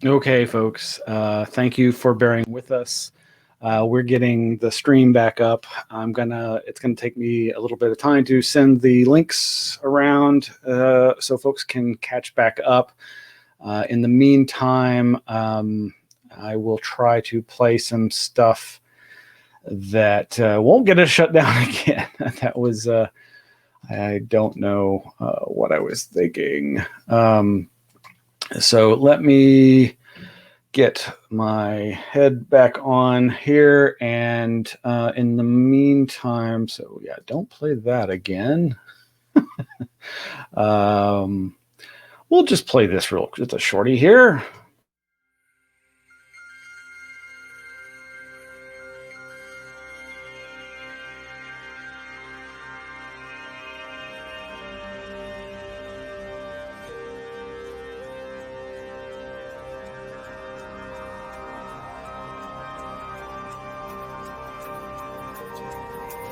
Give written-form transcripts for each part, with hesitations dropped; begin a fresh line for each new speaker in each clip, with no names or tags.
Okay, folks. Thank you for bearing with us. We're getting the stream back up. It's gonna take me a little bit of time to send the links around so folks can catch back up. In the meantime, I will try to play some stuff that won't get us shut down again. That was I don't know what I was thinking. So let me get my head back on here, and in the meantime, so yeah, don't play that again. We'll just play this real quick. It's a shorty here.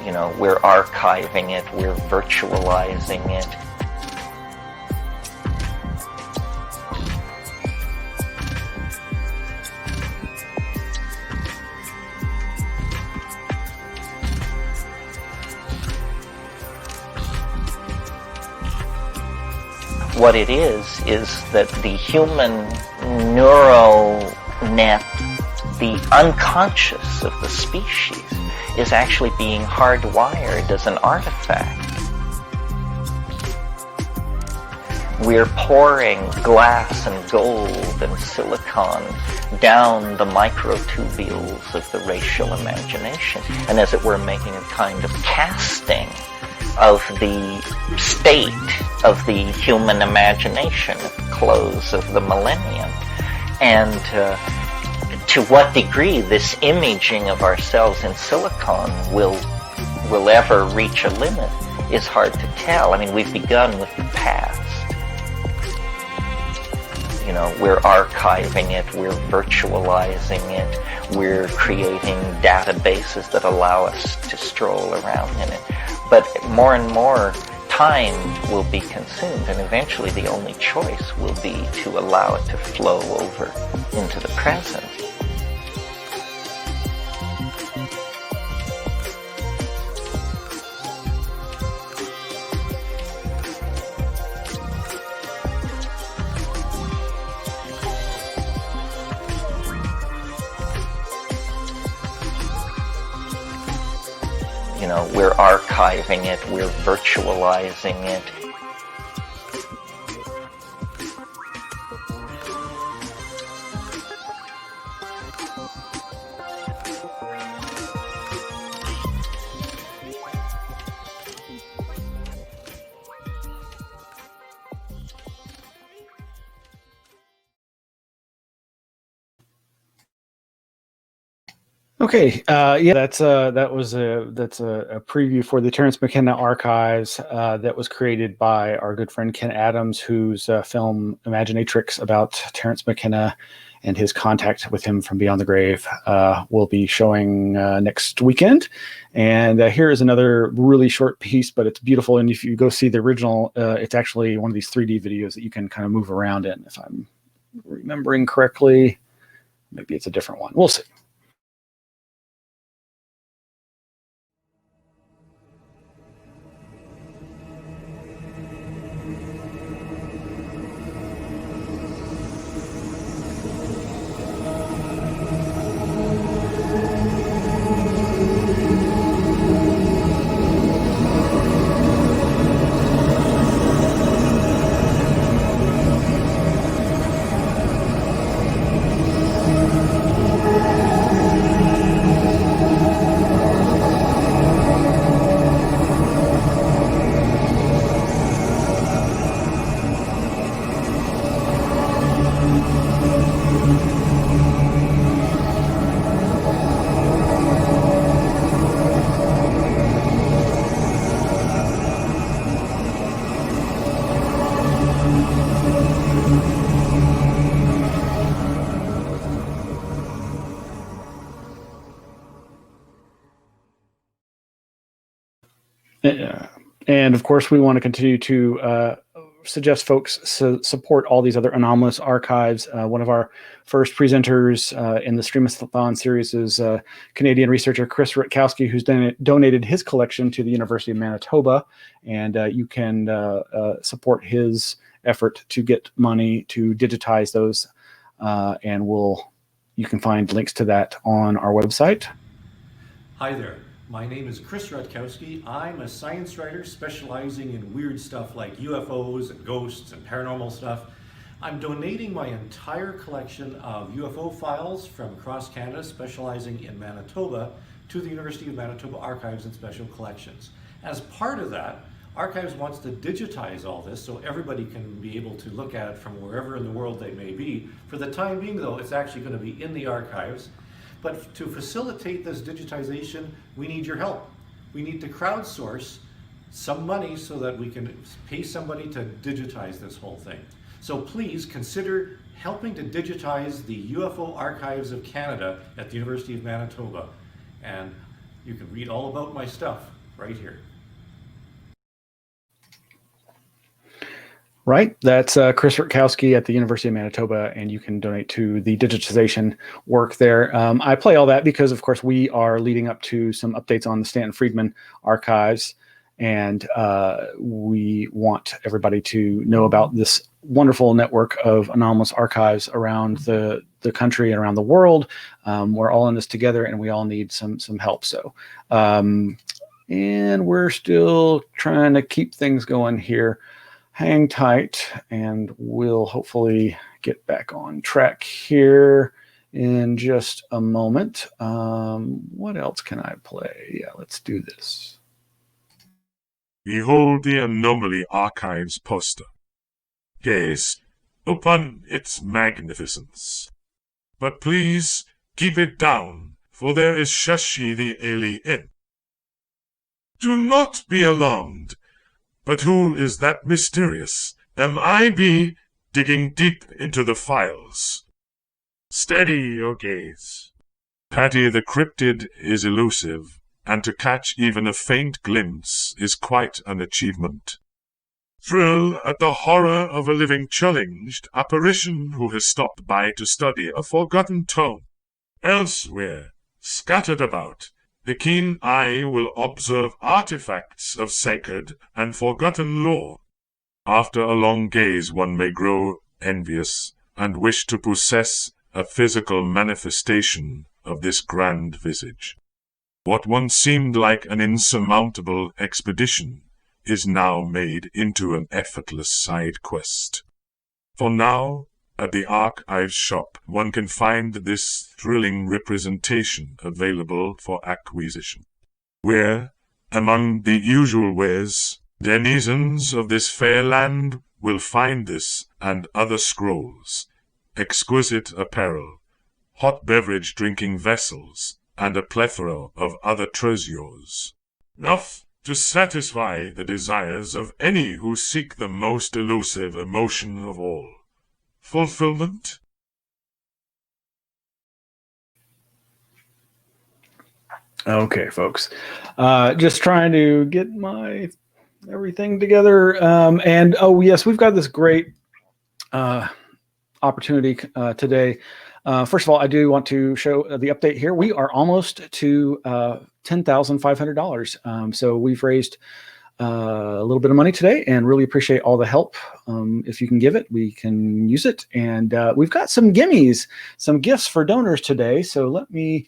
You know, we're archiving it, we're virtualizing it. What it is that the human neural net, the unconscious of the species, is actually being hardwired as an artifact. We're pouring glass and gold and silicon down the microtubules of the racial imagination, and as it were making a kind of casting of the state of the human imagination at the close of the millennium. And to what degree this imaging of ourselves in silicon will ever reach a limit is hard to tell. I mean, we've begun with the past. You know, we're archiving it, we're virtualizing it, we're creating databases that allow us to stroll around in it. But more and more time will be consumed, and eventually the only choice will be to allow it to flow over into the present. You know, we're archiving it, we're virtualizing it.
Okay, yeah, that's a preview for the Terence McKenna archives that was created by our good friend Ken Adams, whose film Imaginatrix about Terence McKenna and his contact with him from beyond the grave will be showing next weekend. And here is another really short piece, but it's beautiful. And if you go see the original, it's actually one of these 3D videos that you can kind of move around in. If I'm remembering correctly, maybe it's a different one. We'll see. And of course, we want to continue to suggest folks support all these other anomalous archives. One of our first presenters in the Streamathon series is Canadian researcher Chris Rutkowski, who's donated his collection to the University of Manitoba, and you can support his effort to get money to digitize those, and you can find links to that on our website.
Hi there. My name is Chris Rutkowski. I'm a science writer specializing in weird stuff like UFOs and ghosts and paranormal stuff. I'm donating my entire collection of UFO files from across Canada, specializing in Manitoba, to the University of Manitoba Archives and Special Collections. As part of that, Archives wants to digitize all this so everybody can be able to look at it from wherever in the world they may be. For the time being, though, it's actually going to be in the archives. But to facilitate this digitization, we need your help. We need to crowdsource some money so that we can pay somebody to digitize this whole thing. So please consider helping to digitize the UFO Archives of Canada at the University of Manitoba. And you can read all about my stuff right here.
Right, that's Chris Rutkowski at the University of Manitoba, and you can donate to the digitization work there. I play all that because, of course, we are leading up to some updates on the Stanton Friedman archives, and we want everybody to know about this wonderful network of anomalous archives around the country and around the world. We're all in this together, and we all need some help. So, and we're still trying to keep things going here. Hang tight, and we'll hopefully get back on track here in just a moment. What else can I play? Yeah, let's do this.
Behold the Anomaly Archives poster. Gaze upon its magnificence. But please keep it down, for there is Shashi the alien. Do not be alarmed. But who is that mysterious MIB digging deep into the files? Steady your gaze. Patty the cryptid is elusive, and to catch even a faint glimpse is quite an achievement. Thrill at the horror of a living challenged apparition who has stopped by to study a forgotten tome. Elsewhere, scattered about, the keen eye will observe artifacts of sacred and forgotten lore. After a long gaze one may grow envious and wish to possess a physical manifestation of this grand visage. What once seemed like an insurmountable expedition is now made into an effortless side quest. For now, at the Archives shop, one can find this thrilling representation available for acquisition, where, among the usual wares, denizens of this fair land will find this and other scrolls, exquisite apparel, hot beverage drinking vessels, and a plethora of other treasures. Enough to satisfy the desires of any who seek the most elusive emotion of all. Fulfillment?
Okay, folks. Just trying to get my everything together. And oh, yes, we've got this great opportunity today. First of all, I do want to show the update here. We are almost to $10,500. So we've raised a little bit of money today and really appreciate all the help. If you can give it, we can use it. And we've got some gimmies, some gifts for donors today. So let me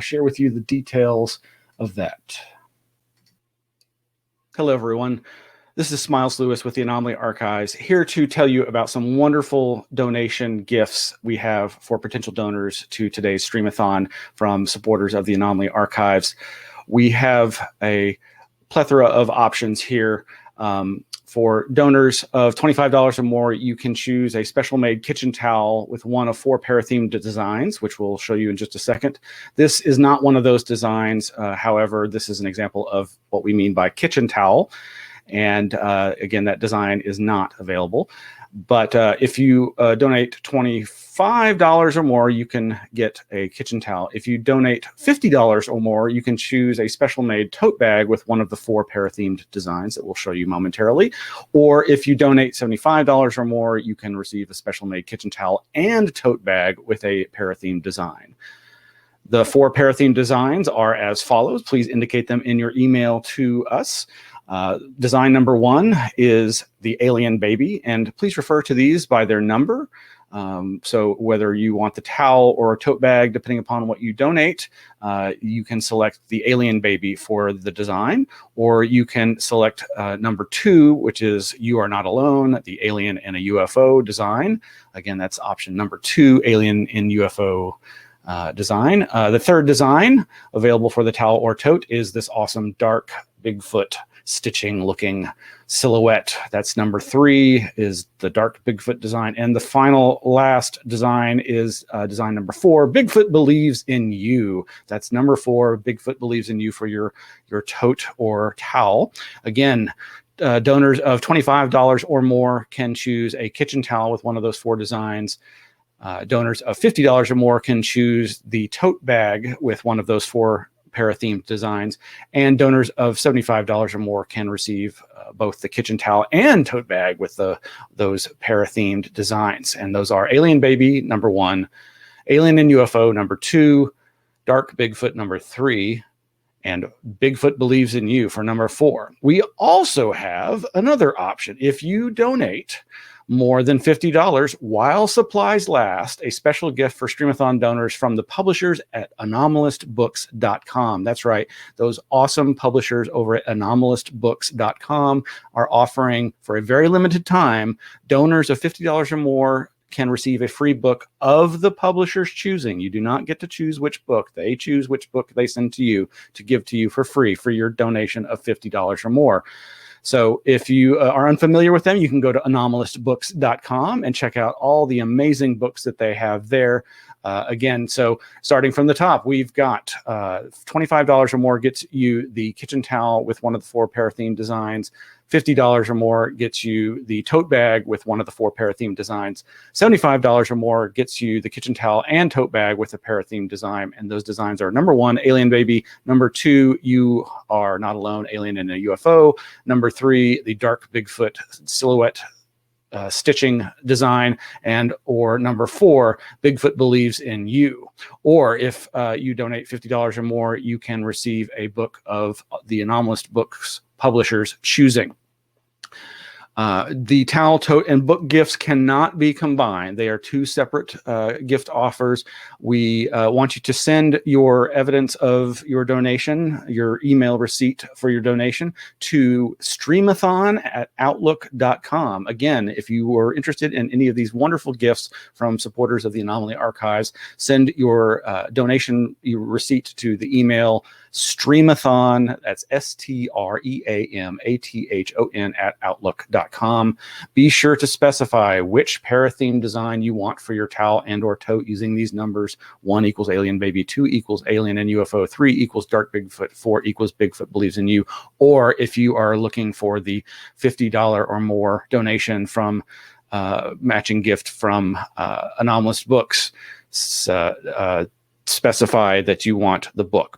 share with you the details of that. Hello, everyone. This is Smiles Lewis with the Anomaly Archives, here to tell you about some wonderful donation gifts we have for potential donors to today's Streamathon from supporters of the Anomaly Archives. We have a plethora of options here. For donors of $25 or more, you can choose a special made kitchen towel with one of 4 para-themed designs, which we'll show you in just a second. This is not one of those designs. However, this is an example of what we mean by kitchen towel. And again, that design is not available. But if you donate $25 or more, you can get a kitchen towel. If you donate $50 or more, you can choose a special made tote bag with one of the 4 para-themed designs that we'll show you momentarily. Or if you donate $75 or more, you can receive a special made kitchen towel and tote bag with a para-themed design. The 4 para-themed designs are as follows. Please indicate them in your email to us. Design number 1 is the alien baby, and please refer to these by their number. So whether you want the towel or a tote bag, depending upon what you donate, you can select the alien baby for the design, or you can select number 2, which is You Are Not Alone, the alien in a UFO design. Again, that's option number 2, alien in UFO design. The third design available for the towel or tote is this awesome dark Bigfoot stitching looking silhouette. That's number 3, is the dark Bigfoot design. And the final last design is design number 4, Bigfoot Believes in You. That's number 4, Bigfoot Believes in You, for your tote or towel. Again, donors of $25 or more can choose a kitchen towel with one of those 4 designs. Donors of $50 or more can choose the tote bag with one of those 4 para-themed designs, and donors of $75 or more can receive both the kitchen towel and tote bag with those para-themed designs. And those are Alien Baby number 1, Alien in UFO number 2, Dark Bigfoot number 3, and Bigfoot Believes in You for number 4. We also have another option. If you donate more than $50 while supplies last, a special gift for Streamathon donors from the publishers at anomalistbooks.com. That's right. Those awesome publishers over at anomalistbooks.com are offering, for a very limited time, donors of $50 or more can receive a free book of the publisher's choosing. You do not get to choose which book. They choose which book they send to you to give to you for free for your donation of $50 or more. So if you are unfamiliar with them, you can go to anomalistbooks.com and check out all the amazing books that they have there. Again, so starting from the top, we've got $25 or more gets you the kitchen towel with one of the 4 para-themed designs. $50 or more gets you the tote bag with one of the 4 para-themed designs. $75 or more gets you the kitchen towel and tote bag with a para-themed design. And those designs are number 1, Alien Baby. Number 2, You Are Not Alone, Alien in a UFO. Number 3, the dark Bigfoot silhouette stitching design, and or number 4, Bigfoot Believes in You. Or if you donate $50 or more, you can receive a book of the Anomalous Books publishers choosing. The towel, tote, and book gifts cannot be combined. They are 2 separate gift offers. We want you to send your evidence of your donation, your email receipt for your donation, to streamathon@outlook.com. Again, if you were interested in any of these wonderful gifts from supporters of the Anomaly Archives, send your donation, your receipt to the email Streamathon, that's STREAMATHON @outlook.com. Be sure to specify which para-theme design you want for your towel and or tote using these numbers. 1 equals Alien Baby, 2 equals Alien and UFO, 3 equals Dark Bigfoot, 4 equals Bigfoot Believes in You. Or if you are looking for the $50 or more donation from matching gift from Anomalous Books, specify that you want the book.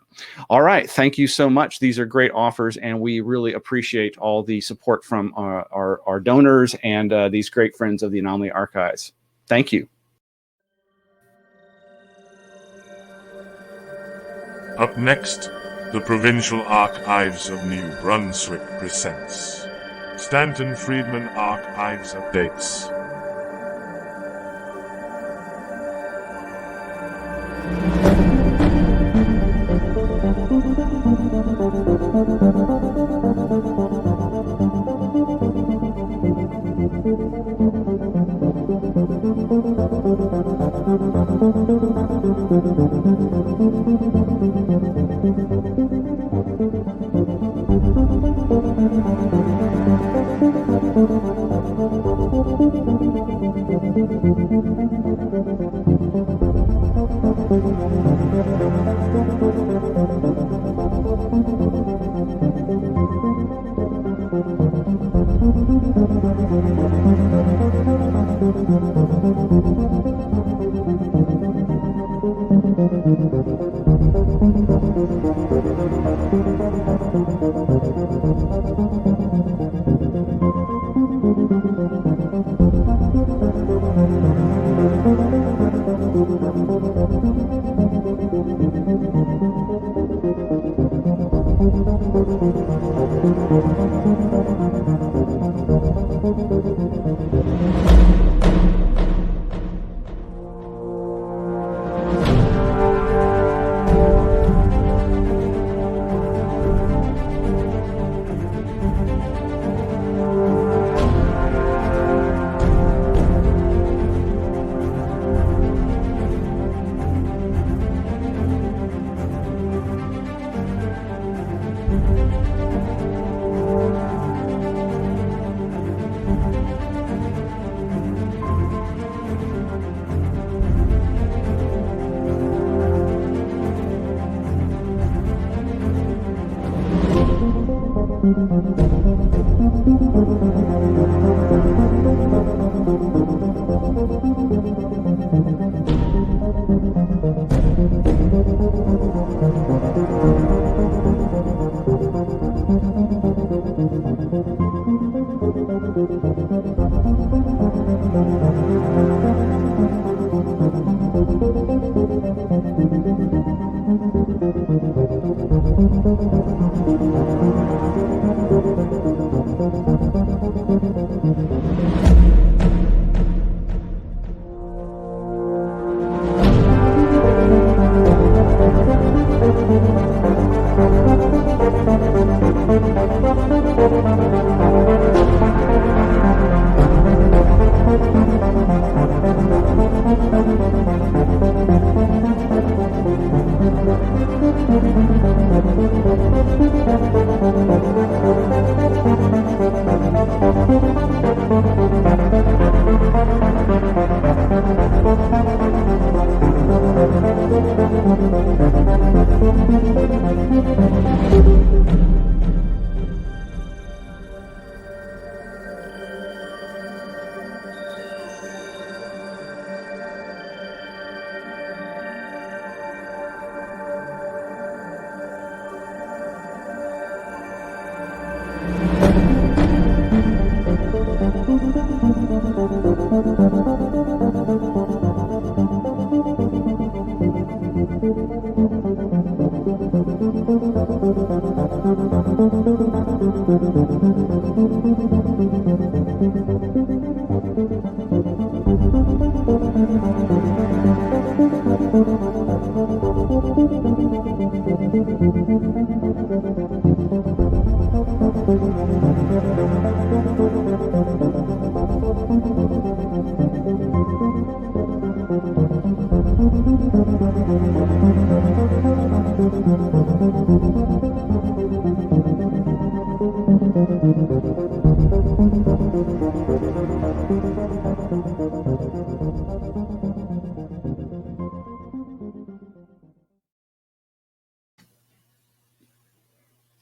All right. Thank you so much. These are great offers, and we really appreciate all the support from our donors and these great friends of the Anomaly Archives. Thank you.
Up next, the Provincial Archives of New Brunswick presents Stanton Friedman Archives Updates.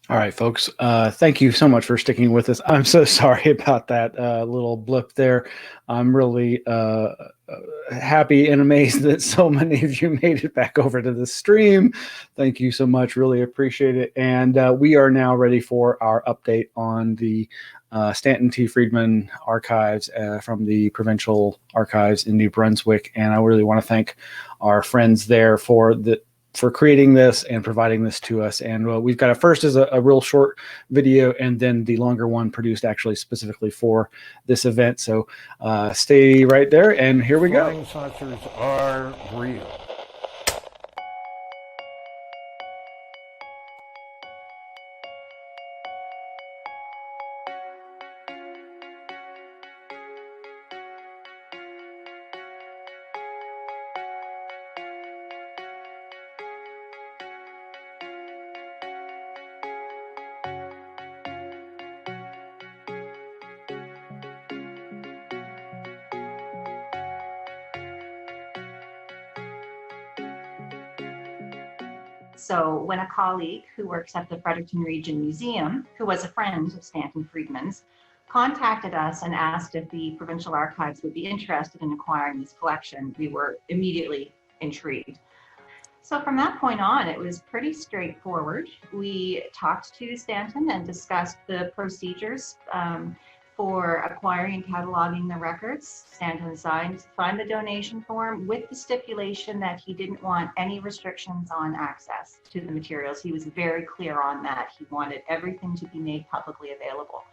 All right, folks. Thank you so much for sticking with us. I'm so sorry about that little blip there. I'm really happy and amazed that so many of you made it back over to the stream. Thank you so much. Really appreciate it. And we are now ready for our update on the Stanton T. Friedman archives from the Provincial Archives in New Brunswick. And I really want to thank our friends there for creating this and providing this to us. And we've got first is a real short video, and then the longer one produced actually specifically for this event. So stay right there, and here we go.
Flying saucers are real.
So when a colleague who works at the Fredericton Region Museum, who was a friend of Stanton Friedman's, contacted us and asked if the Provincial Archives would be interested in acquiring this collection. We were immediately intrigued. So from that point on, it was pretty straightforward. We talked to Stanton and discussed the procedures for acquiring and cataloging the records. Stanton signed the donation form with the stipulation that he didn't want any restrictions on access to the materials. He was very clear on that. He wanted everything to be made publicly available.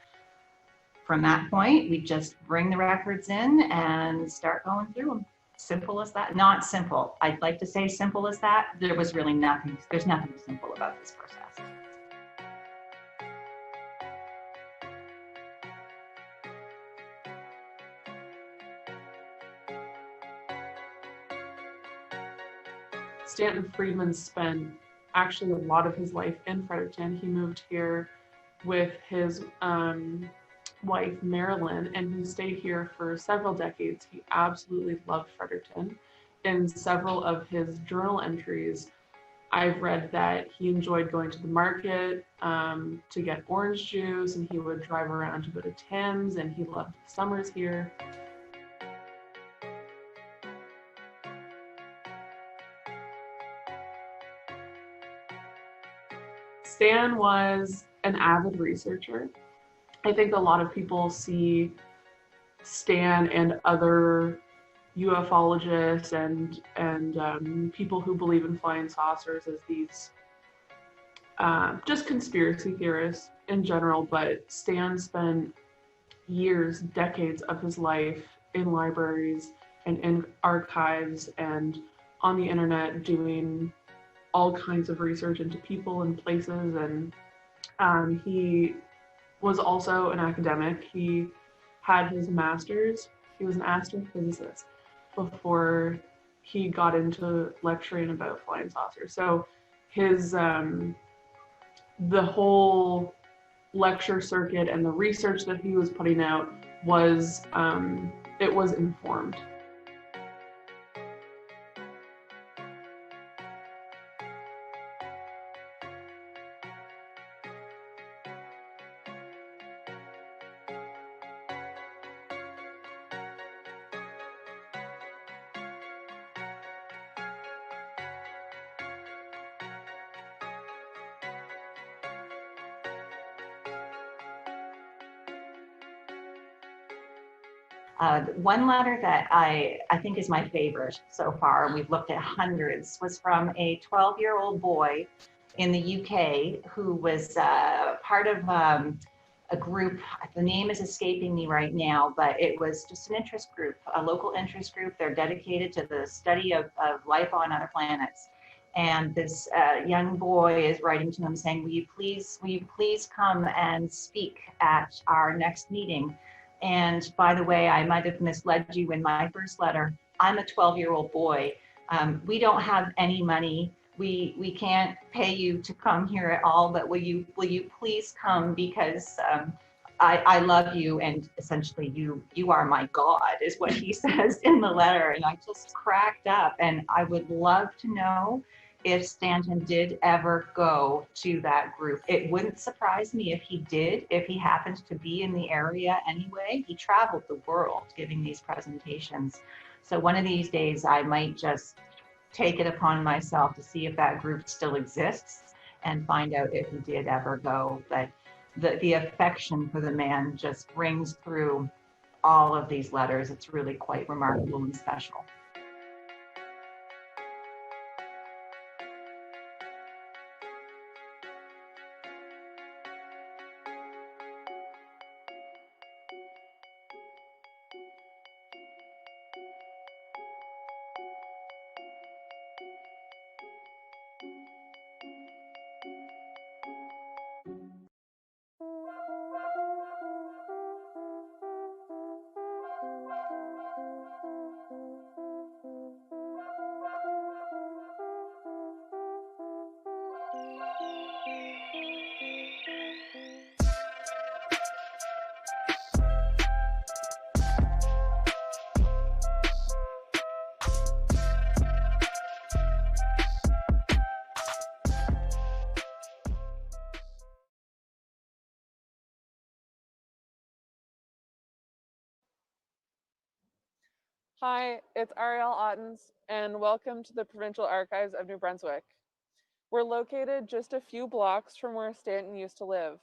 From that point, we just bring the records in and start going through them. Simple as that. Not simple. I'd like to say simple as that. There was really nothing. There's nothing simple about this process.
Stanton Friedman spent actually a lot of his life in Fredericton. He moved here with his wife, Marilyn, and he stayed here for several decades. He absolutely loved Fredericton. In several of his journal entries, I've read that he enjoyed going to the market to get orange juice, and he would drive around to go to Tim's, and he loved the summers here. Stan was an avid researcher. I think a lot of people see Stan and other ufologists and people who believe in flying saucers as these just conspiracy theorists in general, but Stan spent years, decades of his life in libraries and in archives and on the internet doing all kinds of research into people and places, and he was also an academic. He had his master's. He was an astrophysicist before he got into lecturing about flying saucers. So his the whole lecture circuit and the research that he was putting out was it was informed.
One letter that I think is my favorite so far, and we've looked at hundreds, was from a 12-year-old boy in the UK who was part of a group. The name is escaping me right now, but it was just an interest group, a local interest group. They're dedicated to the study of life on other planets. And this young boy is writing to him saying, will you please come and speak at our next meeting? And by the way, I might have misled you in my first letter. I'm a 12-year-old boy. We don't have any money. We can't pay you to come here at all, but will you please come, because I love you, and essentially you are my God, is what he says in the letter. And I just cracked up, and I would love to know if Stanton did ever go to that group. It wouldn't surprise me if he did, if he happened to be in the area anyway. He traveled the world giving these presentations. So one of these days I might just take it upon myself to see if that group still exists and find out if he did ever go. But the affection for the man just rings through all of these letters. It's really quite remarkable and special.
Hi, it's Ariel Ottens, and welcome to the Provincial Archives of New Brunswick. We're located just a few blocks from where Stanton used to live.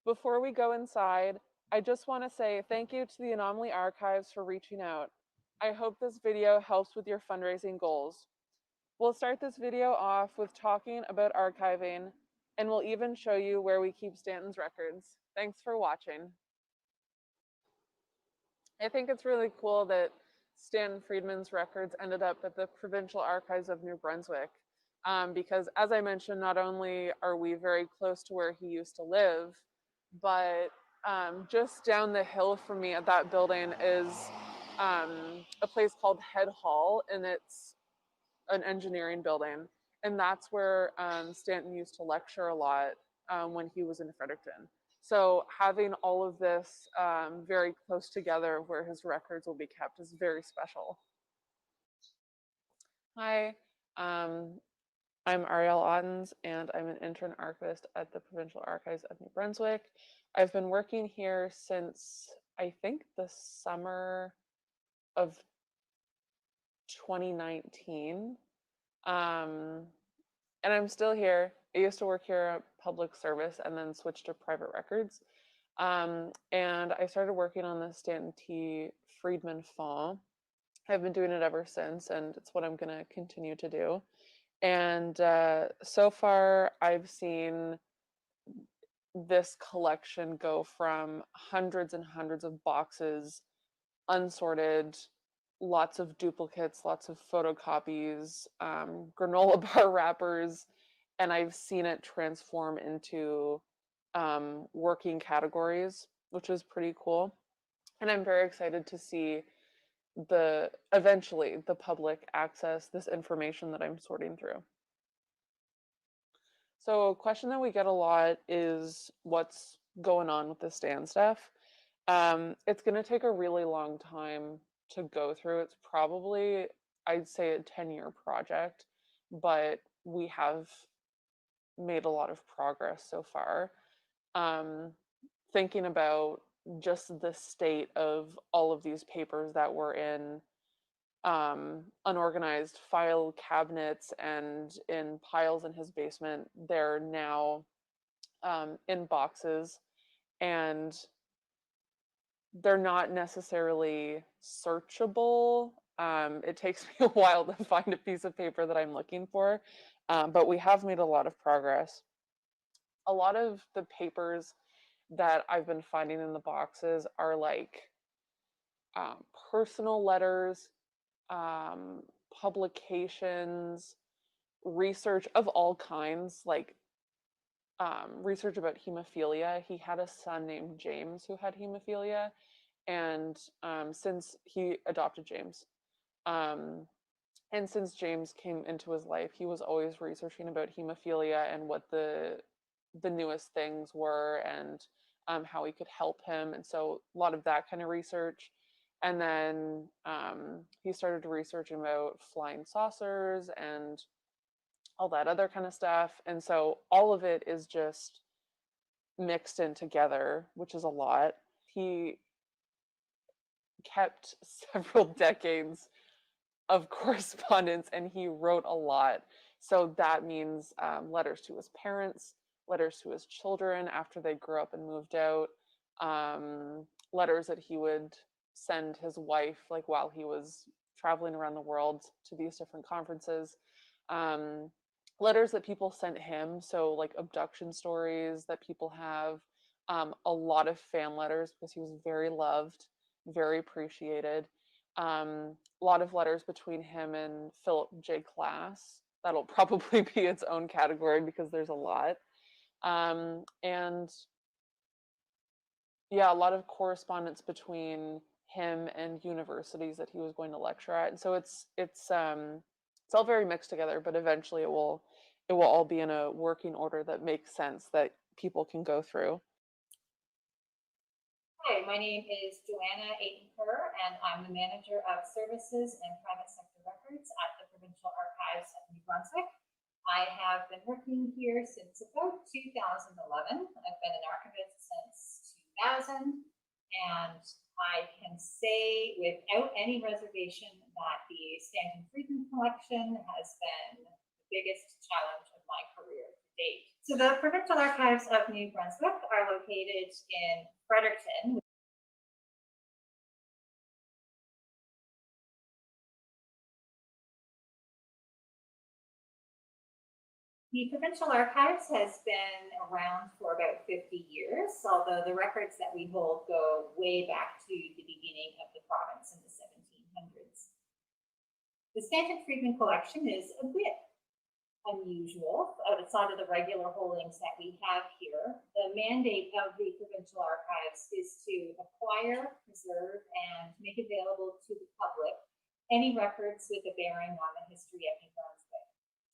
Before we go inside, I just want to say thank you to the Anomaly Archives for reaching out. I hope this video helps with your fundraising goals. We'll start this video off with talking about archiving, and we'll even show you where we keep Stanton's records. Thanks for watching. I think it's really cool that Stan Friedman's records ended up at the Provincial Archives of New Brunswick, because as I mentioned, not only are we very close to where he used to live, but just down the hill from me at that building is a place called Head Hall, and it's an engineering building. And that's where Stanton used to lecture a lot when he was in Fredericton. So having all of this very close together where his records will be kept is very special. Hi, I'm Ariel Ottens, and I'm an intern archivist at the Provincial Archives of New Brunswick. I've been working here since, I think, the summer of 2019. And I'm still here. I used to work here at public service and then switched to private records. And I started working on the Stanton T. Friedman font. I've been doing it ever since, and it's what I'm going to continue to do. And so far, I've seen this collection go from hundreds and hundreds of boxes, unsorted, lots of duplicates, lots of photocopies, granola bar wrappers, and I've seen it transform into working categories, which is pretty cool. And I'm very excited to see eventually the public access this information that I'm sorting through. So a question that we get a lot is what's going on with the Stan stuff. It's going to take a really long time to go through. It's probably, I'd say, a 10-year project, but we have made a lot of progress so far. Thinking about just the state of all of these papers that were in unorganized file cabinets and in piles in his basement, they're now in boxes, and they're not necessarily searchable. It takes me a while to find a piece of paper that I'm looking for, but we have made a lot of progress. A lot of the papers that I've been finding in the boxes are like personal letters, publications, research of all kinds, like research about hemophilia. He had a son named James who had hemophilia, and since he adopted James, and since James came into his life, he was always researching about hemophilia and what the newest things were, and how he could help him. And so a lot of that kind of research. And then he started researching about flying saucers and all that other kind of stuff. And so all of it is just mixed in together, which is a lot. He kept several decades of correspondence, and he wrote a lot. So that means letters to his parents, letters to his children after they grew up and moved out, letters that he would send his wife, like while he was traveling around the world to these different conferences, letters that people sent him, so like abduction stories that people have, a lot of fan letters because he was very loved, very appreciated, a lot of letters between him and Philip J. Klass. That'll probably be its own category because there's a lot. And yeah, a lot of correspondence between him and universities that he was going to lecture at. And so it's all very mixed together, but eventually it will all be in a working order that makes sense that people can go through.
Hi, my name is Joanna Ayton-Kerr, and I'm the Manager of Services and Private Sector Records at the Provincial Archives of New Brunswick. I have been working here since about 2011. I've been an archivist since 2000, and I can say without any reservation that the Stanton Friedman collection has been the biggest challenge of my career to date. So the Provincial Archives of New Brunswick are located in Fredericton. The Provincial Archives has been around for about 50 years, although the records that we hold go way back to the beginning of the province in the 1700s. The Stanton Friedman collection is a bit unusual outside of the regular holdings that we have here. The mandate of the Provincial Archives is to acquire, preserve, and make available to the public any records with a bearing on the history of New Brunswick.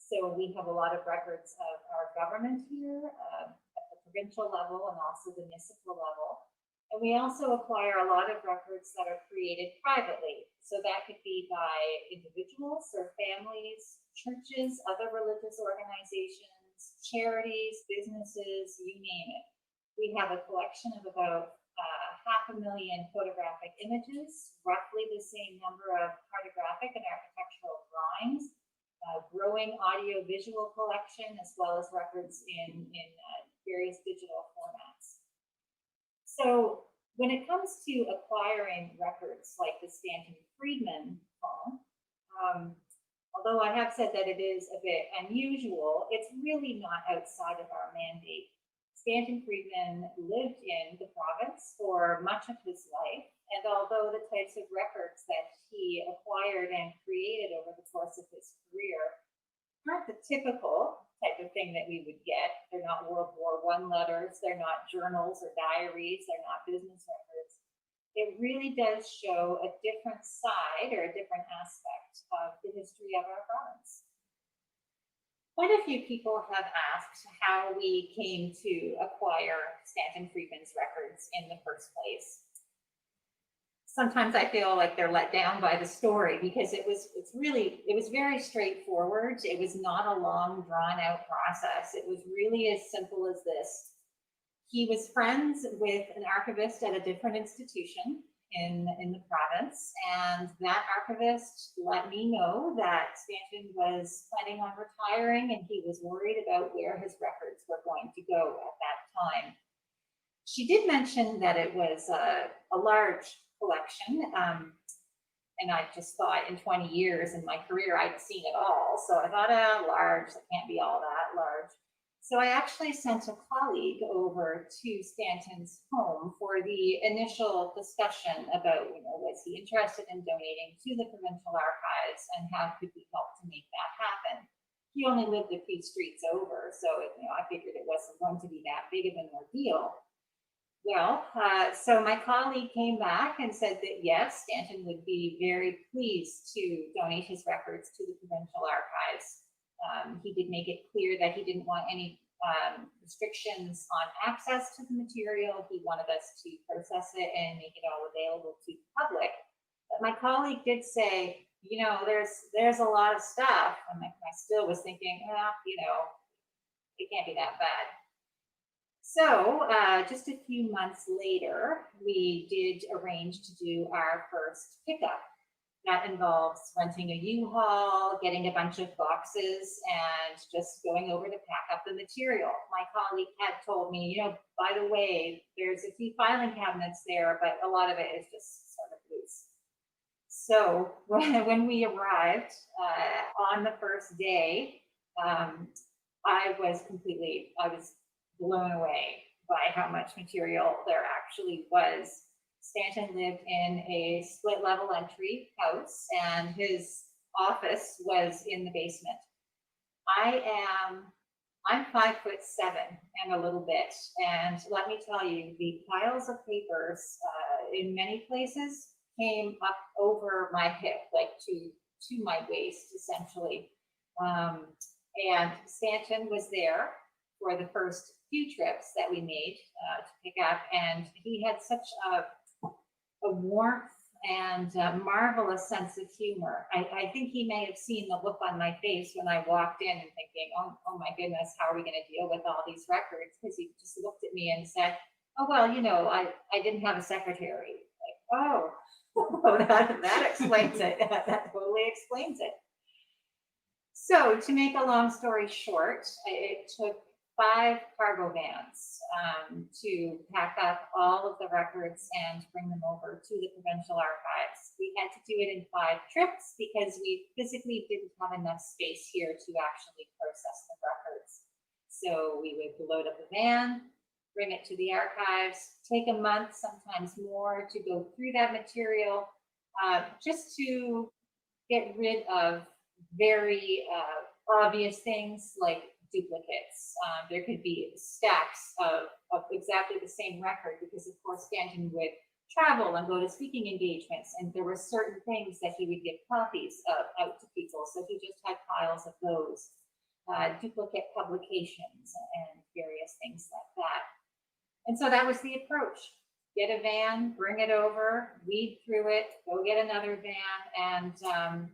So we have a lot of records of our government here at the provincial level and also the municipal level. And we also acquire a lot of records that are created privately. So that could be by individuals or families, churches, other religious organizations, charities, businesses, you name it. We have a collection of about 500,000 photographic images, roughly the same number of cartographic and architectural drawings, growing audio-visual collection, as well as records in various digital formats. So when it comes to acquiring records like the Stanton Friedman phone, although I have said that it is a bit unusual, it's really not outside of our mandate. Stanton Friedman lived in the province for much of his life, and although the types of records that he acquired and created over the course of his career aren't the typical type of thing that we would get. They're not World War I letters, they're not journals or diaries, they're not business records. It really does show a different side or a different aspect of the history of our province. Quite a few people have asked how we came to acquire Stanton Friedman's records in the first place. Sometimes I feel like they're let down by the story because it was very straightforward. It was not a long, drawn out process. It was really as simple as this. He was friends with an archivist at a different institution in the province, and that archivist let me know that Stanton was planning on retiring and he was worried about where his records were going to go at that time. She did mention that it was a large collection, and I just thought in 20 years in my career I'd seen it all, so I thought, large, it can't be all that large. So I actually sent a colleague over to Stanton's home for the initial discussion about, was he interested in donating to the Provincial Archives and how could we help to make that happen? He only lived a few streets over, so I figured it wasn't going to be that big of an ordeal. Well, so my colleague came back and said that yes, Stanton would be very pleased to donate his records to the Provincial Archives. He did make it clear that he didn't want any restrictions on access to the material. He wanted us to process it and make it all available to the public. But my colleague did say, there's a lot of stuff. And I still was thinking, it can't be that bad. So just a few months later, we did arrange to do our first pickup. That involves renting a U-Haul, getting a bunch of boxes, and just going over to pack up the material. My colleague had told me, by the way, there's a few filing cabinets there, but a lot of it is just sort of loose. So when we arrived on the first day, I was blown away by how much material there actually was. Stanton lived in a split level entry house and his office was in the basement. I'm 5'7" and a little bit, and let me tell you, the piles of papers in many places came up over my hip, like to my waist, essentially. And Stanton was there for the first few trips that we made to pick up, and he had such a warmth and marvelous sense of humor. I think he may have seen the look on my face when I walked in and thinking, oh my goodness, how are we going to deal with all these records? Because he just looked at me and said, oh, well, I didn't have a secretary. Like, Oh, that explains it. That totally explains it. So to make a long story short, it took 5 cargo vans to pack up all of the records and bring them over to the Provincial Archives. We had to do it in 5 trips because we physically didn't have enough space here to actually process the records. So we would load up a van, bring it to the archives, take a month, sometimes more, to go through that material, just to get rid of very obvious things like duplicates. There could be stacks of exactly the same record because, of course, Stanton would travel and go to speaking engagements, and there were certain things that he would give copies of out to people. So he just had piles of those, duplicate publications and various things like that. And so that was the approach. Get a van, bring it over, weed through it, go get another van, and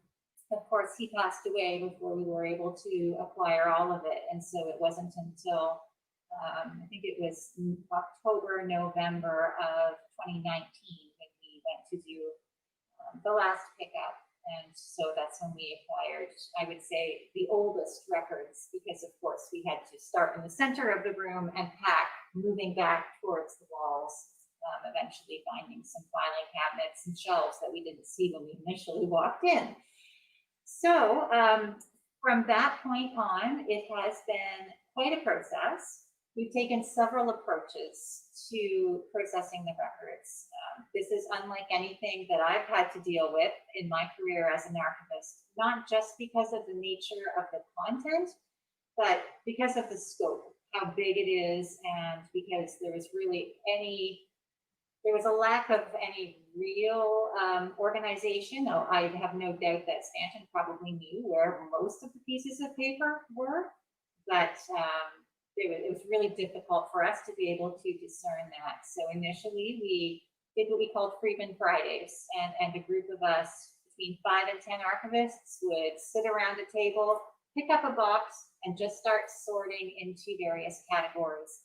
of course, he passed away before we were able to acquire all of it. And so it wasn't until, I think it was October, November of 2019 when we went to do the last pickup. And so that's when we acquired, I would say, the oldest records, because of course we had to start in the center of the room and pack, moving back towards the walls, eventually finding some filing cabinets and shelves that we didn't see when we initially walked in. So from that point on, it has been quite a process. We've taken several approaches to processing the records. This is unlike anything that I've had to deal with in my career as an archivist, not just because of the nature of the content, but because of the scope, how big it is, and because there was a lack of any real organization. Oh, I have no doubt that Stanton probably knew where most of the pieces of paper were, but it was really difficult for us to be able to discern that. So initially we did what we called Friedman Fridays, and a group of us, between 5 and 10 archivists, would sit around a table, pick up a box, and just start sorting into various categories.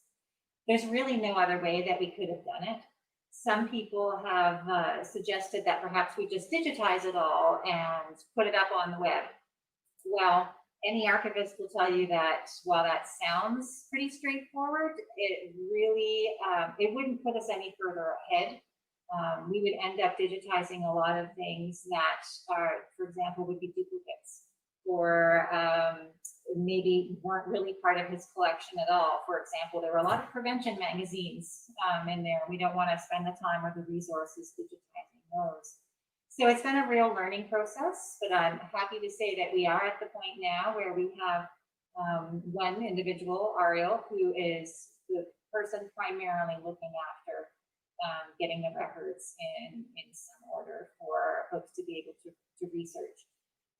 There's really no other way that we could have done it. Some people have suggested that perhaps we just digitize it all and put it up on the web. Well, any archivist will tell you that while that sounds pretty straightforward, it really, it wouldn't put us any further ahead. We would end up digitizing a lot of things that are, for example, would be duplicates, or maybe weren't really part of his collection at all. For example, there were a lot of prevention magazines in there. We don't want to spend the time or the resources digitizing those. So it's been a real learning process, but I'm happy to say that we are at the point now where we have one individual, Ariel, who is the person primarily looking after getting the records in some order for folks to be able to research.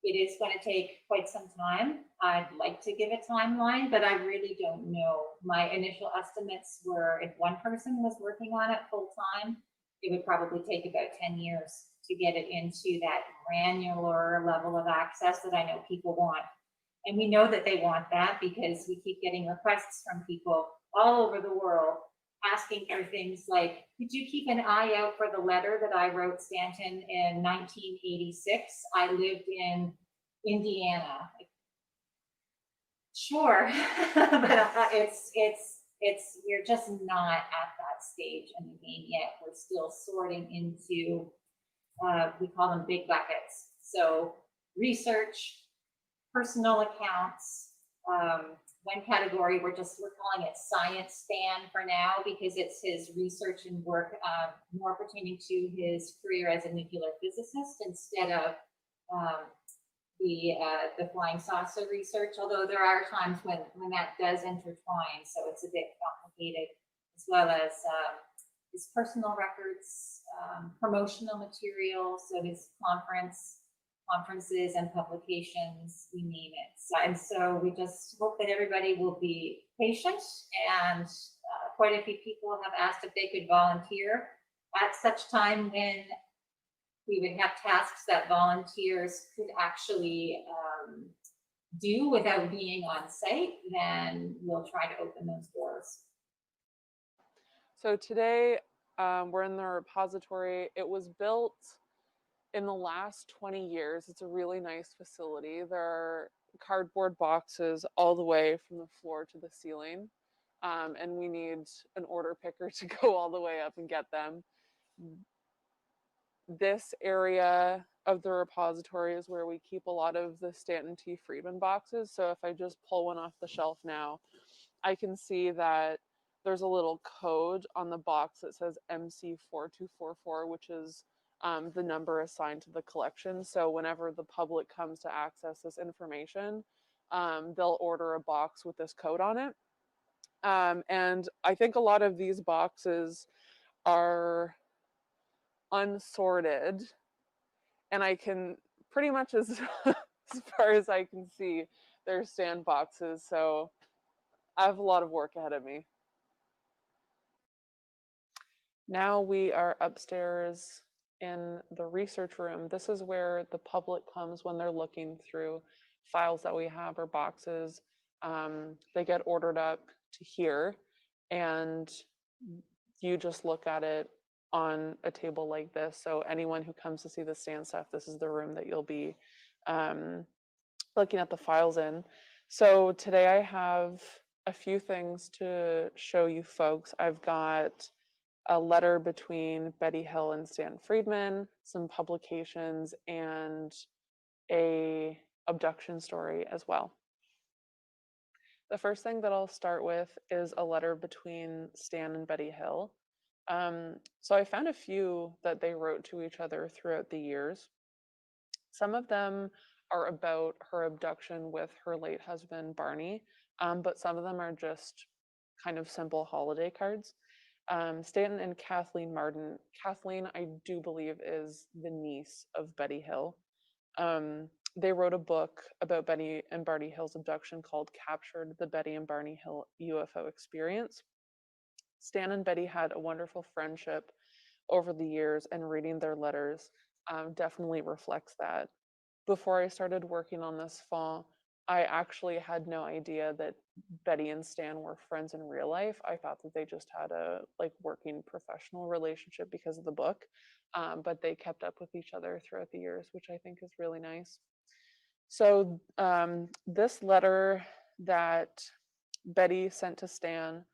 It is going to take quite some time. I'd like to give a timeline, but I really don't know. My initial estimates were if one person was working on it full time, it would probably take about 10 years to get it into that granular level of access that I know people want. And we know that they want that because we keep getting requests from people all over the world asking for things like, could you keep an eye out for the letter that I wrote Stanton in 1986? I lived in Indiana. Sure, but we're just not at that stage in the game yet. We're still sorting into, we call them big buckets. So research, personal accounts, one category we're calling it Science Stan for now, because it's his research and work more pertaining to his career as a nuclear physicist instead of the flying saucer research, although there are times when that does intertwine, so it's a bit complicated, as well as his personal records, promotional material, so his conferences and publications, you name it. And so we just hope that everybody will be patient, and quite a few people have asked if they could volunteer at such time when we would have tasks that volunteers could actually do without being on site, then we'll try to open those doors.
So today, We're in the repository. It was built in the last 20 years. It's a really nice facility. There are cardboard boxes all the way from the floor to the ceiling. And we need an order picker to go all the way up and get them. This area of the repository is where we keep a lot of the Stanton T. Friedman boxes. So if I just pull one off the shelf now, I can see that there's a little code on the box that says MC4244, which is the number assigned to the collection. So whenever the public comes to access this information, they'll order a box with this code on it. And I think a lot of these boxes are unsorted, and I can pretty much as far as I can see, they're stand boxes. So I have a lot of work ahead of me. Now we are upstairs in the research room. This is where the public comes when they're looking through files that we have or boxes. They get ordered up to here, and you just look at it on a table like this. So anyone who comes to see the stand stuff, this is the room that you'll be looking at the files in. So today I have a few things to show you folks. I've got a letter between Betty Hill and Stan Friedman, some publications, and a abduction story as well. The first thing that I'll start with is a letter between Stan and Betty Hill. So I found a few that they wrote to each other throughout the years. Some of them are about her abduction with her late husband, Barney, but some of them are just kind of simple holiday cards. Stanton and Kathleen Martin. Kathleen, I do believe, is the niece of Betty Hill. They wrote a book about Betty and Barney Hill's abduction called Captured: The Betty and Barney Hill UFO Experience. Stan and Betty had a wonderful friendship over the years, and reading their letters definitely reflects that. Before I started working on this fall, I actually had no idea that Betty and Stan were friends in real life. I thought that they just had a working professional relationship because of the book, but they kept up with each other throughout the years, which I think is really nice. So this letter that Betty sent to Stan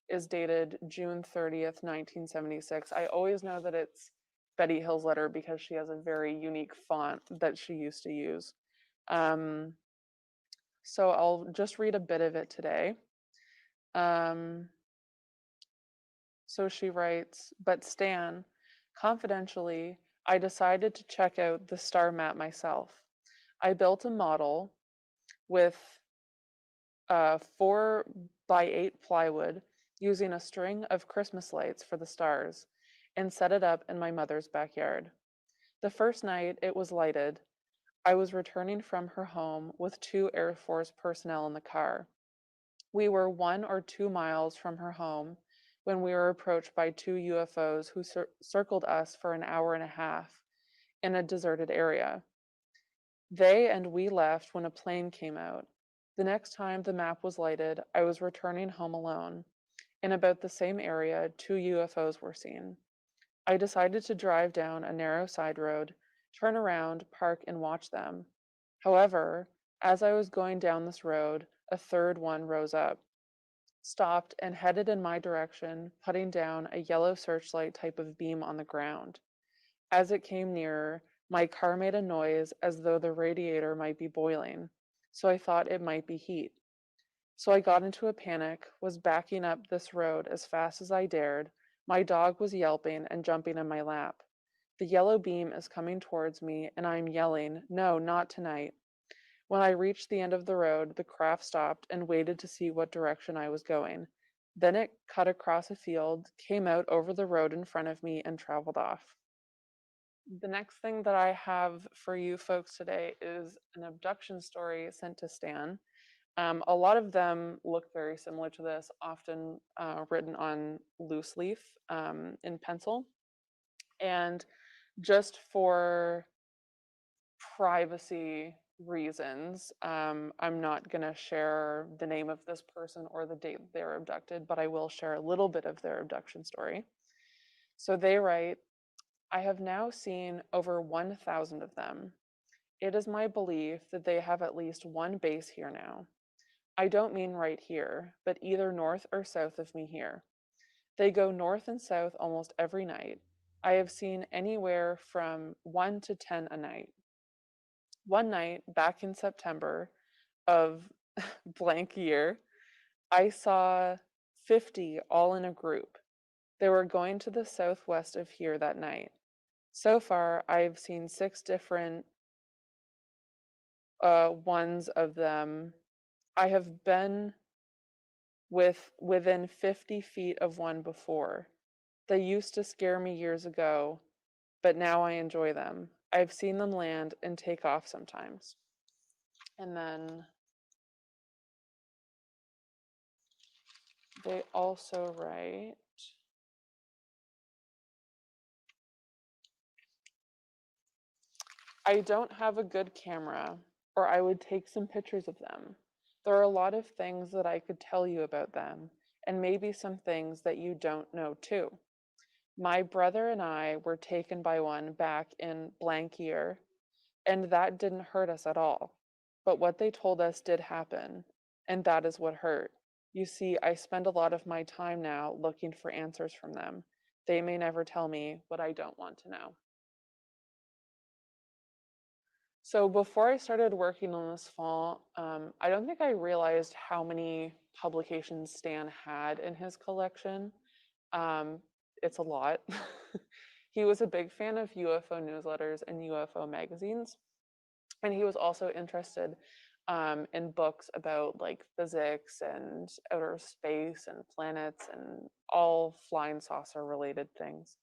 is dated June 30th, 1976. I always know that it's Betty Hill's letter because she has a very unique font that she used to use. So I'll just read a bit of it today. So she writes, "But Stan, confidentially, I decided to check out the star map myself. I built a model with 4x8 plywood using a string of Christmas lights for the stars and set it up in my mother's backyard. The first night it was lighted, I was returning from her home with 2 Air Force personnel in the car. We were 1 or 2 miles from her home when we were approached by 2 UFOs who circled us for an hour and a half in a deserted area. They and we left when a plane came out. The next time the map was lighted, I was returning home alone. In about the same area, 2 UFOs were seen. I decided to drive down a narrow side road, turn around, park, and watch them. However, as I was going down this road, a third one rose up, stopped, and headed in my direction, putting down a yellow searchlight type of beam on the ground. As it came nearer, my car made a noise as though the radiator might be boiling, so I thought it might be heat. So I got into a panic, was backing up this road as fast as I dared. My dog was yelping and jumping in my lap. The yellow beam is coming towards me, and I am yelling, 'No, not tonight.' When I reached the end of the road, the craft stopped and waited to see what direction I was going. Then it cut across a field, came out over the road in front of me, and traveled off." The next thing that I have for you folks today is an abduction story sent to Stan. A lot of them look very similar to this, often written on loose leaf in pencil. And just for privacy reasons, I'm not going to share the name of this person or the date they were abducted, but I will share a little bit of their abduction story. So they write, I have now seen over 1,000 of them. It is my belief that they have at least one base here now. I don't mean right here, but either north or south of me here. They go north and south almost every night. I have seen anywhere from 1 to 10 a night. One night, back in September of blank year, I saw 50 all in a group. They were going to the southwest of here that night. So far, I've seen 6 different ones of them. I have been within 50 feet of one before. They used to scare me years ago, but now I enjoy them. I've seen them land and take off sometimes. And then they also write, I don't have a good camera, or I would take some pictures of them. There are a lot of things that I could tell you about them, and maybe some things that you don't know too. My brother and I were taken by one back in blank year, and that didn't hurt us at all. But what they told us did happen, and that is what hurt. You see, I spend a lot of my time now looking for answers from them. They may never tell me what I don't want to know. So before I started working on this fall, I don't think I realized how many publications Stan had in his collection. It's a lot. He was a big fan of UFO newsletters and UFO magazines. And he was also interested in books about like physics and outer space and planets and all flying saucer related things.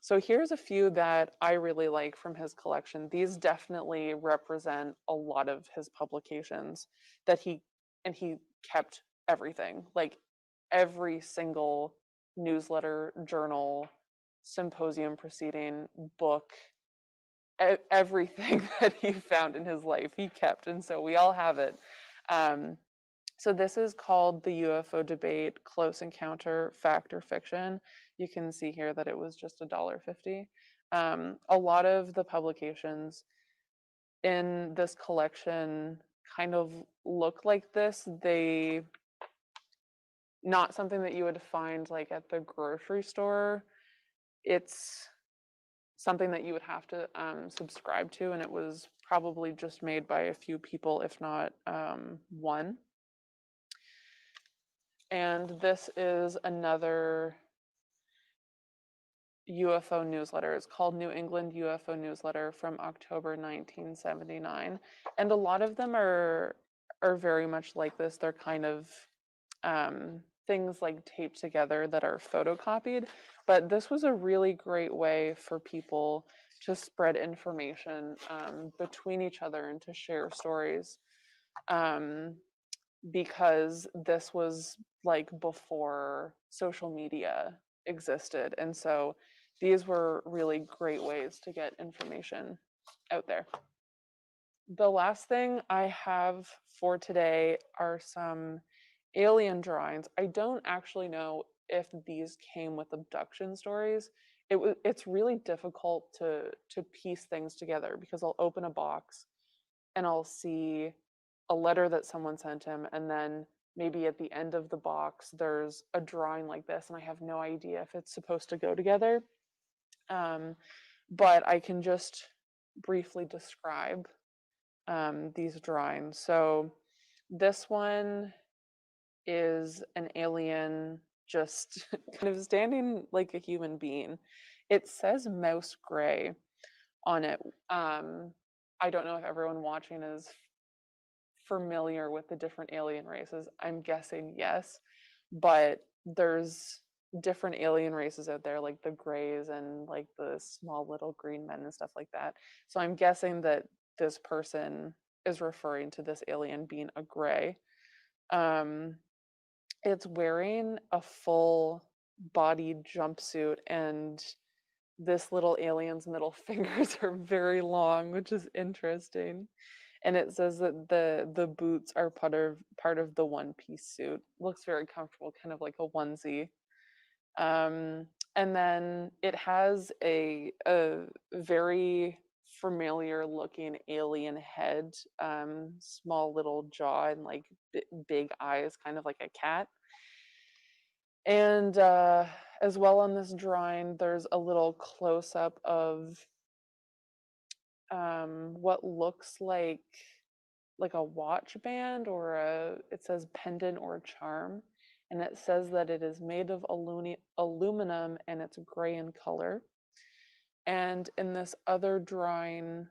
So here's a few that I really like from his collection. These definitely represent a lot of his publications that he kept everything, like every single newsletter, journal, symposium proceeding, book, everything that he found in his life he kept, and so we all have it. So this is called the UFO Debate Close Encounter Fact or Fiction. You can see here that it was just $1.50. A lot of the publications in this collection kind of look like this. They not something that you would find like at the grocery store. It's something that you would have to subscribe to, and it was probably just made by a few people, if not one. And this is another UFO newsletter. It's called New England UFO Newsletter from October 1979. And a lot of them are very much like this. They're kind of things like taped together that are photocopied. But this was a really great way for people to spread information between each other and to share stories. Because this was like before social media existed. And so these were really great ways to get information out there. The last thing I have for today are some alien drawings. I don't actually know if these came with abduction stories. It's really difficult to piece things together because I'll open a box and I'll see a letter that someone sent him, and then maybe at the end of the box there's a drawing like this, and I have no idea if it's supposed to go together. But I can just briefly describe these drawings. So this one is an alien just kind of standing like a human being. It says mouse gray on it. I don't know if everyone watching is familiar with the different alien races. I'm guessing yes, but there's different alien races out there, like the Greys and like the small little green men and stuff like that. So I'm guessing that this person is referring to this alien being a Grey. It's wearing a full body jumpsuit, and this little alien's middle fingers are very long, which is interesting. And it says that the boots are part of the one-piece suit. Looks very comfortable, kind of like a onesie. And then it has a very familiar looking alien head, small little jaw and like big eyes, kind of like a cat. And as well on this drawing, there's a little close up of what looks like a watch band or it says pendant or charm. And it says that it is made of aluminum and it's gray in color. And in this other drawing,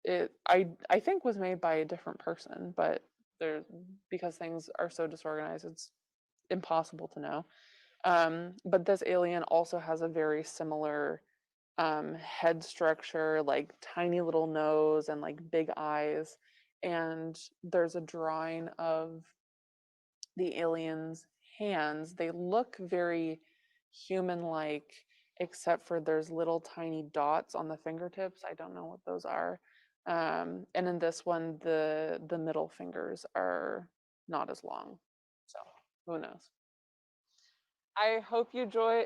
I think was made by a different person, but because things are so disorganized, it's impossible to know. But this alien also has a very similar head structure, like tiny little nose and like big eyes. And there's a drawing of the alien's hands. They look very human-like, except for there's little tiny dots on the fingertips. I don't know what those are. And in this one, the middle fingers are not as long. So who knows? I hope you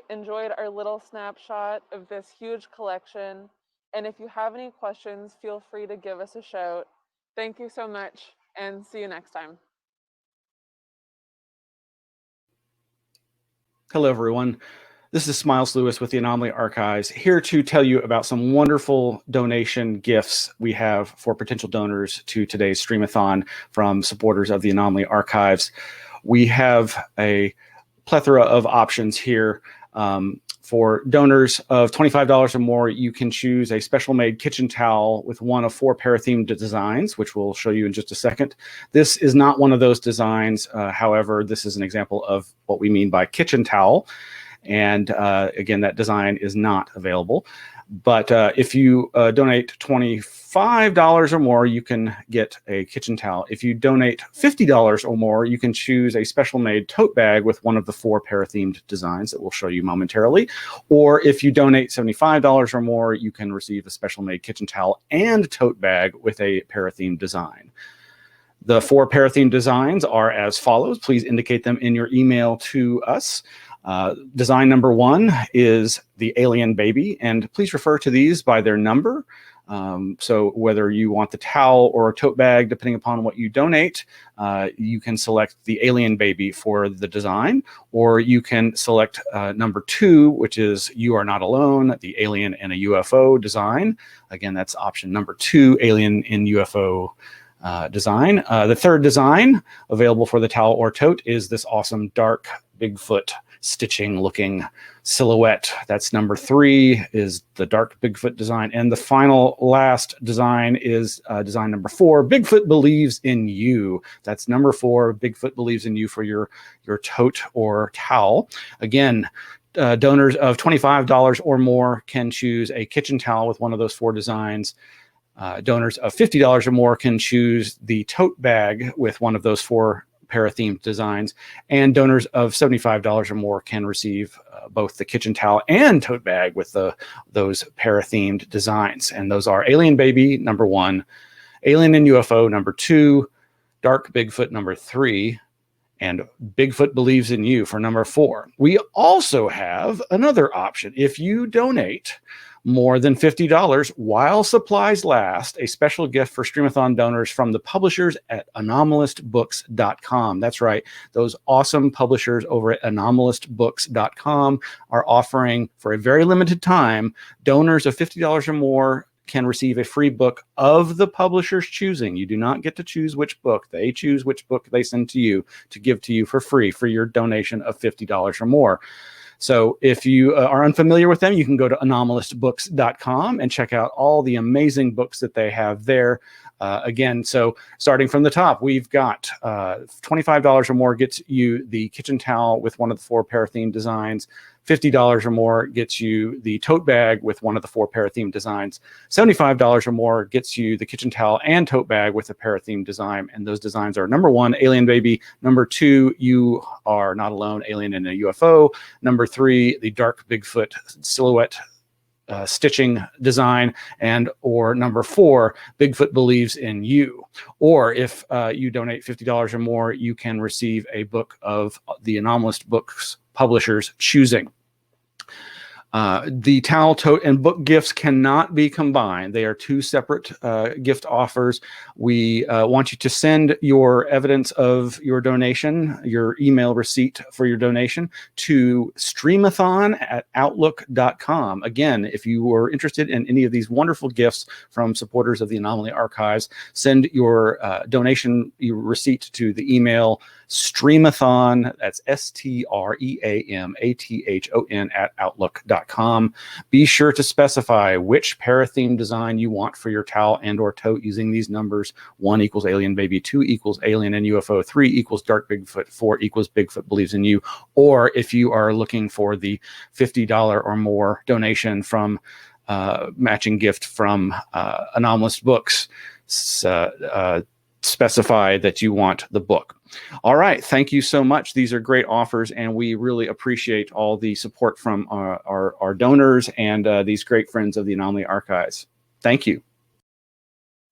enjoyed our little snapshot of this huge collection. And if you have any questions, feel free to give us a shout. Thank you so much, and see you next time.
Hello, everyone. This is Smiles Lewis with the Anomaly Archives, here to tell you about some wonderful donation gifts we have for potential donors to today's Streamathon from supporters of the Anomaly Archives. We have a plethora of options here. For donors of $25 or more, you can choose a special made kitchen towel with one of 4 para-themed designs, which we'll show you in just a second. This is not one of those designs. However, this is an example of what we mean by kitchen towel. And again, that design is not available. But if you donate $25 or more, you can get a kitchen towel. If you donate $50 or more, you can choose a special made tote bag with one of the 4 para-themed designs that we'll show you momentarily. Or if you donate $75 or more, you can receive a special made kitchen towel and tote bag with a para-themed design. The 4 para-themed designs are as follows. Please indicate them in your email to us. Design number 1 is the alien baby, and please refer to these by their number. So whether you want the towel or a tote bag, depending upon what you donate, you can select the alien baby for the design, or you can select number 2, which is You Are Not Alone, the alien in a UFO design. Again, that's option number 2, alien in UFO design. The third design available for the towel or tote is this awesome dark Bigfoot stitching looking silhouette. That's number 3, is the dark Bigfoot design. And the final last design is design number 4, Bigfoot Believes in You. That's number 4, Bigfoot Believes in You, for your tote or towel. Again, donors of $25 or more can choose a kitchen towel with one of those 4 designs. Donors of $50 or more can choose the tote bag with one of those 4 para-themed designs, and donors of $75 or more can receive both the kitchen towel and tote bag with those para-themed designs. And those are Alien Baby number 1, Alien in UFO number 2, Dark Bigfoot number 3, and Bigfoot Believes in You for number 4. We also have another option. If you donate more than $50 while supplies last, a special gift for Streamathon donors from the publishers at anomalistbooks.com. That's right. Those awesome publishers over at anomalistbooks.com are offering, for a very limited time, donors of $50 or more can receive a free book of the publisher's choosing. You do not get to choose which book. They choose which book they send to you to give to you for free for your donation of $50 or more. So if you are unfamiliar with them, you can go to anomalistbooks.com and check out all the amazing books that they have there. Again, so starting from the top, we've got $25 or more gets you the kitchen towel with one of the 4 para-themed designs. $50 or more gets you the tote bag with one of the 4 para-themed designs. $75 or more gets you the kitchen towel and tote bag with a para-themed design. And those designs are number 1, Alien Baby. Number 2, You Are Not Alone, Alien in a UFO. Number 3, the dark Bigfoot silhouette stitching design, and or number 4, Bigfoot Believes in You. Or if you donate $50 or more, you can receive a book of the Anomalous Books publishers choosing. The towel, tote, and book gifts cannot be combined. They are two separate gift offers. We want you to send your evidence of your donation, your email receipt for your donation, to streamathon@outlook.com. Again, if you are interested in any of these wonderful gifts from supporters of the Anomaly Archives, send your donation, your receipt to the email streamathon, that's streamathon @outlook.com. Be sure to specify which para-theme design you want for your towel and or tote using these numbers. 1 equals Alien Baby, 2 equals Alien and UFO, 3 equals Dark Bigfoot, 4 equals Bigfoot Believes in You. Or if you are looking for the $50 or more donation from matching gift from Anomalous Books, specify that you want the book. All right. Thank you so much. These are great offers, and we really appreciate all the support from our donors and these great friends of the Anomaly Archives. Thank you.